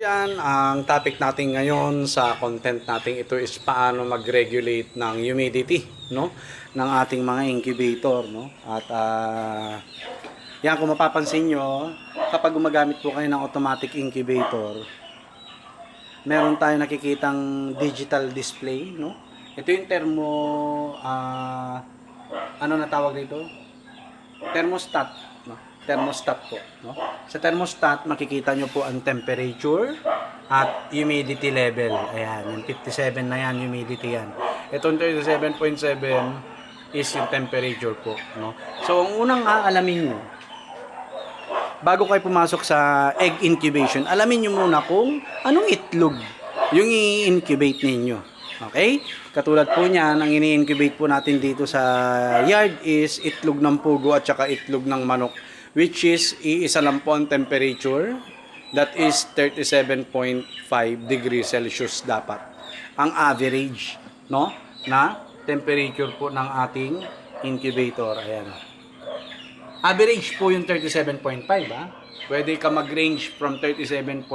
Yan, ang topic natin ngayon sa content natin ito is paano mag-regulate ng humidity, no? Ng ating mga incubator, no? At yan, kung mapapansin nyo, kapag gumagamit po kayo ng automatic incubator, meron tayo nakikitang digital display, no? Ito yung ano na tawag dito? Thermostat, no? Thermostat po, no? Sa thermostat makikita nyo po ang temperature at humidity level. Ayan, yung 57 na yan, humidity yan. Itong 37.7 is yung temperature po, no? So ang unang aalamin nyo bago kayo pumasok sa egg incubation, alamin nyo muna kung anong itlog yung i-incubate ninyo. Okay? Katulad po niyan, ang ini-incubate po natin dito sa yard is itlog ng pugo at saka itlog ng manok, which is iisa lang po ang temperature. That is 37.5 degrees Celsius dapat. Ang average, no? Na temperature po ng ating incubator. Ayan. Average po yung 37.5, ha? Pwede ka mag-range from 37.4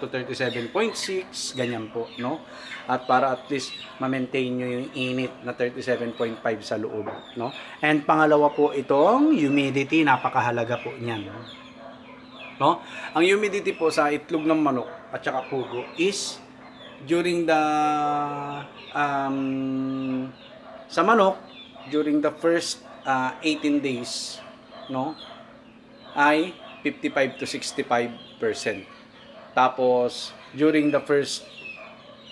to 37.6, ganyan po, no? At para at least ma-maintain nyo yung init na 37.5 sa loob, no? And pangalawa po itong humidity, napakahalaga po niyan, no? Ang humidity po sa itlog ng manok at saka pugo is during the sa manok, during the first 18 days, no, ay 55 to 65%. Tapos during the first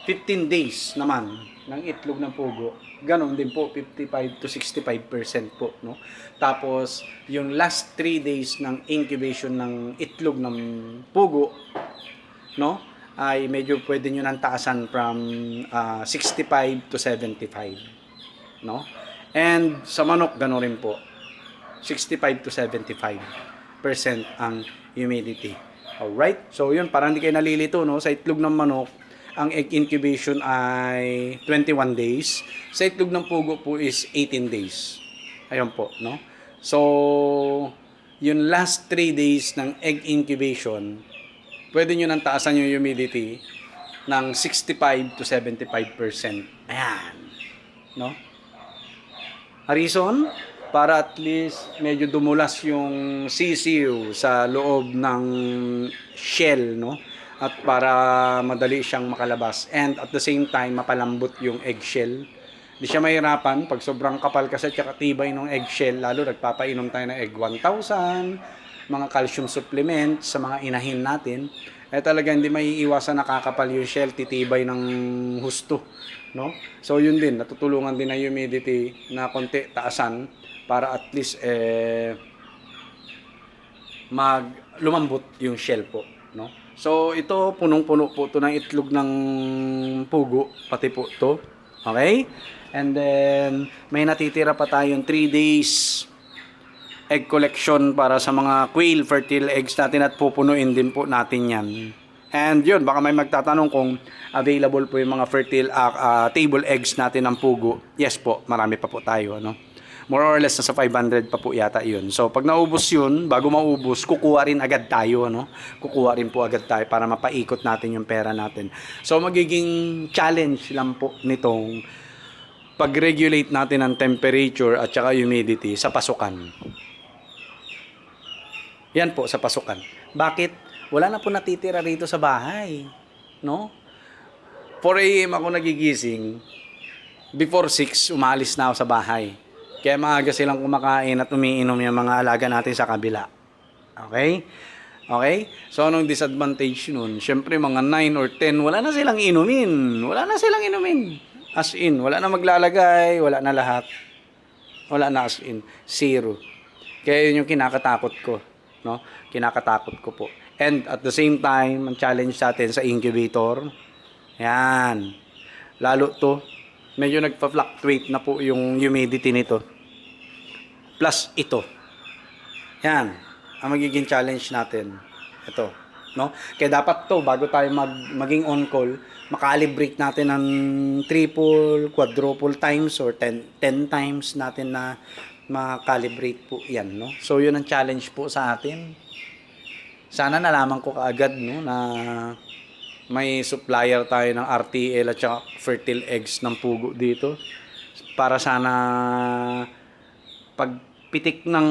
15 days naman ng itlog ng pugo, ganun din po 55 to 65% po, no. Tapos yung last 3 days ng incubation ng itlog ng pugo, no, ay medyo pwede nyo nang taasan from 65 to 75, no. And sa manok gano'n rin po, 65 to 75% ang humidity. Alright? So yun, para hindi kayo nalilito, no? Sa itlog ng manok, ang egg incubation ay 21 days. Sa itlog ng pugo po is 18 days. Ayun po, no? So, yung last 3 days ng egg incubation, pwede nyo nang taasan yung humidity ng 65 to 75%. Ayan. No? Reason? Para at least medyo dumulas yung sisiw sa loob ng shell, no? At para madali siyang makalabas. And at the same time, mapalambot yung eggshell. Hindi siya mahirapan pag sobrang kapal kasi tsaka tibay ng eggshell. Lalo nagpapainom tayo ng egg 1000, mga calcium supplement sa mga inahin natin. Eh talaga hindi maiiwasan nakakapal yung shell, titibay ng husto, no? So yun din, natutulungan din ng humidity na konti taasan para at least lumambot yung shell po, no? So ito punong-puno po ito ng itlog ng pugo, pati po ito. Okay? And then may natitira pa tayong 3 days egg collection para sa mga quail fertile eggs natin at pupunuin din po natin yan. And yun, baka may magtatanong kung available po yung mga fertile table eggs natin ng pugo. Yes po, marami pa po tayo, no? More or less nasa 500 pa po yata yun. So pag naubos yun, bago maubos, kukuha rin agad tayo, no? Kukuha rin po agad tayo para mapaikot natin yung pera natin. So magiging challenge lang po nitong pag-regulate natin ang temperature at saka humidity sa pasukan. Yan po, sa pasukan. Bakit? Wala na po natitira rito sa bahay, no? 4 AM ako nagigising. Before 6, umalis na ako sa bahay. Kaya maaga silang kumakain at umiinom yung mga alaga natin sa kabila. Okay? Okay? So, anong disadvantage nun? Siyempre, mga 9 or 10, wala na silang inumin. Wala na silang inumin. As in, wala na maglalagay, wala na lahat. Wala na as in. Zero. Kaya yun yung kinakatakot ko. No? Kinakatakot ko po. And at the same time, ang challenge natin sa incubator, yan. Lalo to, medyo nagpa-fluctuate na po yung humidity nito. Plus ito. Yan. Ang magiging challenge natin. Ito. No? Kaya dapat to, bago tayo maging on call, makalibrate natin ng triple, quadruple times or 10 times natin na makalibrate po yan. No? So yun ang challenge po sa atin. Sana nalaman ko kaagad, no, na may supplier tayo ng RTL at saka fertile eggs ng pugo dito. Para sana pagpitik ng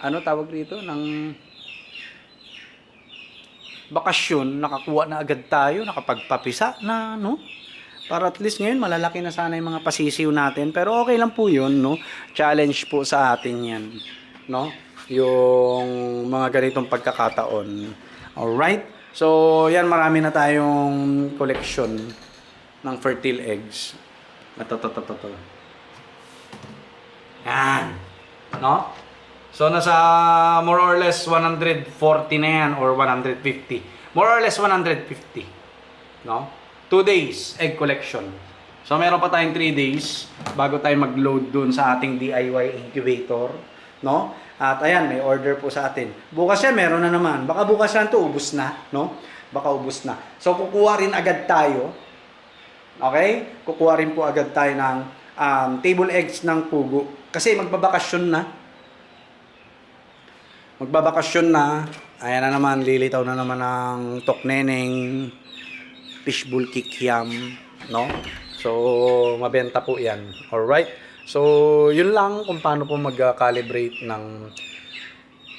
ano tawag dito ng bakasyon, nakakuha na agad tayo, nakapagpapisa na, no? Para at least ngayon malalaki na sana yung mga pasisiw natin, pero okay lang po 'yun, no? Challenge po sa atin 'yan, no? Yung mga ganitong pagkakataon. Alright? So, yan, marami na tayong collection ng fertile eggs. Ito. Yan. No? So, nasa more or less 140 na yan or 150. More or less 150. No? 2 days egg collection. So, meron pa tayong 3 days bago tayo mag-load dun sa ating DIY incubator. No? At ayan, may order po sa atin. Bukas yan, meron na naman. Baka bukas yan to ubos na. No? Baka ubos na. So, kukuha rin agad tayo. Okay? Kukuha rin po agad tayo ng table eggs ng pugo. Kasi magbabakasyon na. Ayan na naman, lilitaw na naman ng tokneneng fishbowl kikiam, no? So, mabenta po 'yan. All right? So, yun lang kung paano po mag-calibrate ng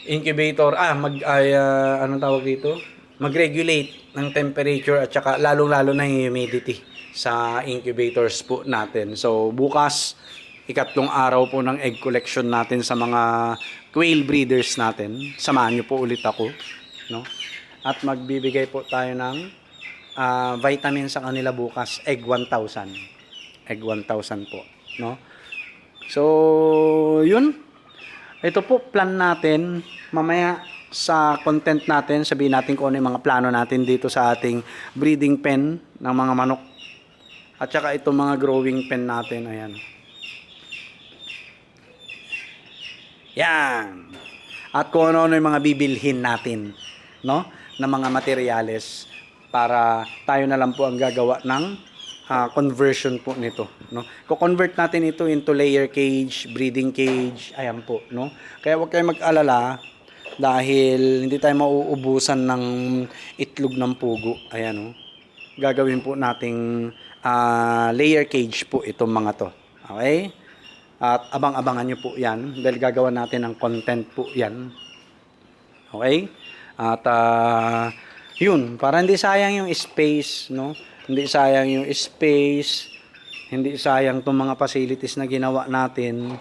incubator. Anong tawag dito? Mag-regulate ng temperature at saka lalong-lalo na yung humidity sa incubators po natin. So, bukas, ikatlong araw po ng egg collection natin sa mga quail breeders natin. Samahan niyo po ulit ako, no? At magbibigay po tayo ng vitamin sa kanila bukas, egg 1,000. Egg 1,000 po, no? So, yun. Ito po plan natin. Mamaya sa content natin, sabihin natin kung ano yung mga plano natin dito sa ating breeding pen ng mga manok. At saka itong mga growing pen natin, ayan. Yan. At kung ano yung mga bibilhin natin, no? Na mga materyales para tayo na lang po ang gagawa ng conversion po nito, no? Ko-convert natin ito into layer cage, breeding cage, ayan po, no? Kaya huwag kayong mag-alala dahil hindi tayo mauubusan ng itlog ng pugo. Ayan, no? Gagawin po nating layer cage po itong mga to. Okay? At abang-abangan nyo po yan dahil gagawa natin ng content po yan. Okay? At yun, para hindi sayang yung space, no? Hindi sayang yung space, hindi sayang itong mga facilities na ginawa natin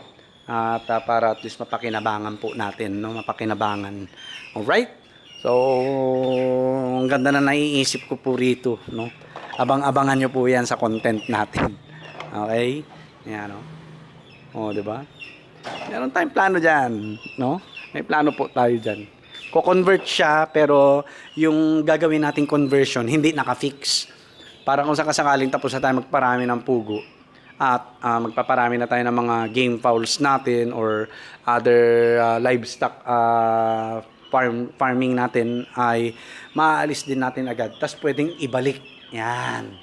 at para at least mapakinabangan po natin, no? Mapakinabangan. Alright? So, ang ganda na naiisip ko po rito, no? Abang-abangan nyo po yan sa content natin. Okay? Yan, no? O, diba? Meron tayong plano dyan, no? May plano po tayo dyan. Ko-convert siya, pero yung gagawin nating conversion, hindi naka-fix. Para kung sakasakaling tapos na tayo magparami ng pugo at magpaparami na tayo ng mga game fowls natin or other livestock farming natin, ay maaalis din natin agad. Tapos pwedeng ibalik. Yan.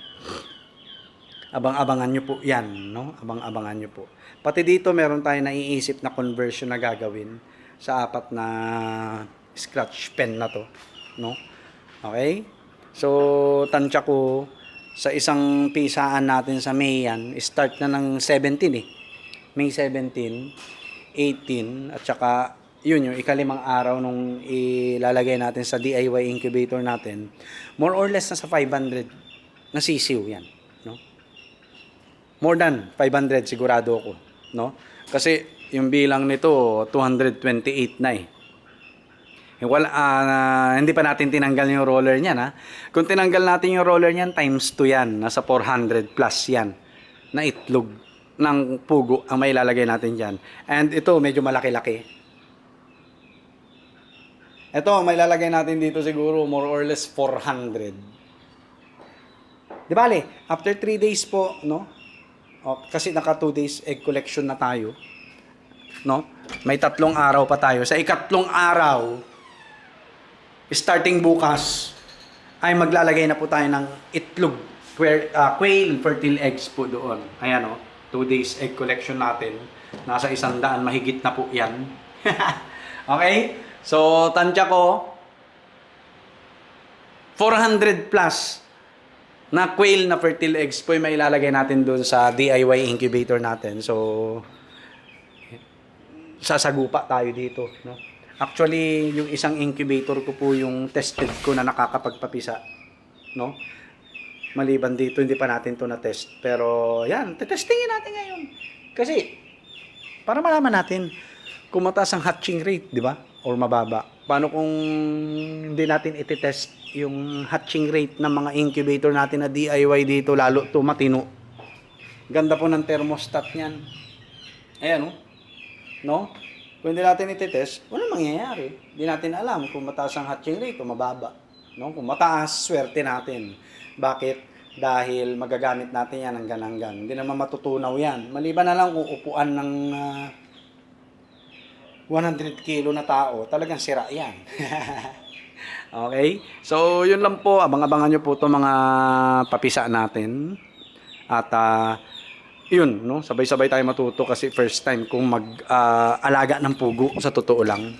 Abang-abangan nyo po yan, no? Abang-abangan nyo po. Pati dito meron tayo naiisip na conversion na gagawin sa 4 na scratch pen na to, no? Okay? So, tansya ko sa isang pisaan natin sa May yan, start na ng 17 eh. May 17, 18, at saka yun yung ikalimang araw nung ilalagay natin sa DIY incubator natin. More or less nasa 500 na sisiw yan, no? More than 500 sigurado ako, no? Kasi yung bilang nito 228 na eh. Hindi pa natin tinanggal yung roller niyan, ha. Kung tinanggal natin yung roller niyan, times 2 yan. Nasa 400 plus yan na itlog ng pugo ang may lalagay natin dyan. And ito, medyo malaki-laki. Ito, may lalagay natin dito siguro more or less 400. Di bale, after 3 days po, no? Kasi naka 2 days egg collection na tayo, no? May 3 araw pa tayo. Sa ikatlong araw, starting bukas, ay maglalagay na po tayo ng itlog, quail fertile eggs po doon. Ayan, 2 days egg collection natin. Nasa 100 mahigit na po yan. Okay? So, tansya ko, 400 plus na quail na fertile eggs po yung mailalagay natin doon sa DIY incubator natin. So, sasagupa tayo dito, no? Actually, yung isang incubator ko po yung tested ko na nakakapagpapisa, no? Maliban dito, hindi pa natin to na-test. Pero, yan, tetestingin natin ngayon. Kasi, para malaman natin kung mataas ang hatching rate, di ba? Or mababa. Paano kung hindi natin iti-test yung hatching rate ng mga incubator natin na DIY dito, lalo to matino. Ganda po ng thermostat niyan. Ayan, oh. No? Kung hindi natin iti-test, wala mangyayari. Hindi natin alam kung mataas ang hatching rate o mababa. No? Kung mataas, swerte natin. Bakit? Dahil magagamit natin yan hanggan-hanggan. Hindi naman matutunaw yan. Maliban na lang kung upuan ng 100 kilo na tao, talagang sira yan. Okay? So, yun lang po. Abang-abangan nyo po itong mga papisa natin. At, yun, no? Sabay-sabay tayo matuto kasi first time kong mag-alaga ng pugo, sa totoo lang.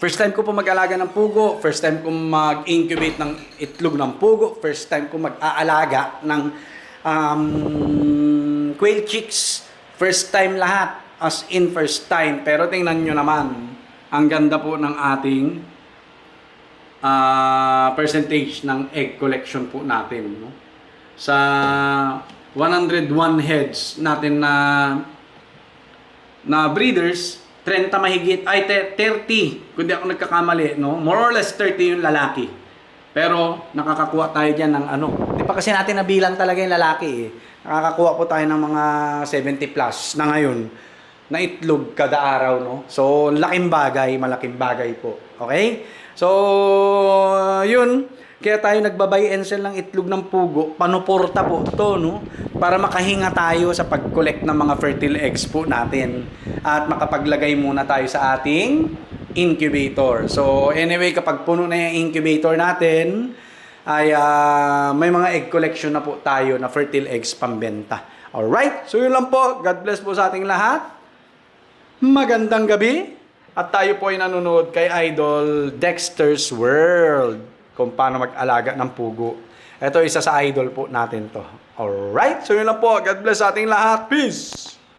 First time ko po mag-alaga ng pugo, first time kong mag-incubate ng itlog ng pugo, first time kong mag-aalaga ng quail chicks, first time lahat, as in first time. Pero tingnan nyo naman, ang ganda po ng ating percentage ng egg collection po natin, no? Sa 101 heads natin na breeders, 30 mahigit, ay 30, kung di ako nagkakamali, no? More or less 30 yung lalaki. Pero nakakakuha tayo dyan ng ano, di pa kasi natin nabilang talaga yung lalaki eh. Nakakakuha po tayo ng mga 70 plus na ngayon na itlog kada araw, no? So, laking bagay, malaking bagay po. Okay? So, yun. Kaya tayo nagbabay and sell ng itlog ng pugo. Panuporta po ito, no? Para makahinga tayo sa pag-collect ng mga fertile eggs po natin. At makapaglagay muna tayo sa ating incubator. So, anyway, kapag puno na yung incubator natin, ay may mga egg collection na po tayo na fertile eggs pambenta. Alright? So, yun lang po. God bless po sa ating lahat. Magandang gabi. At tayo po ay nanonood kay Idol Dexter's World kung paano mag-alaga ng pugo. Ito isa sa idol po natin to. Alright? So yun lang po. God bless sa ating lahat. Peace!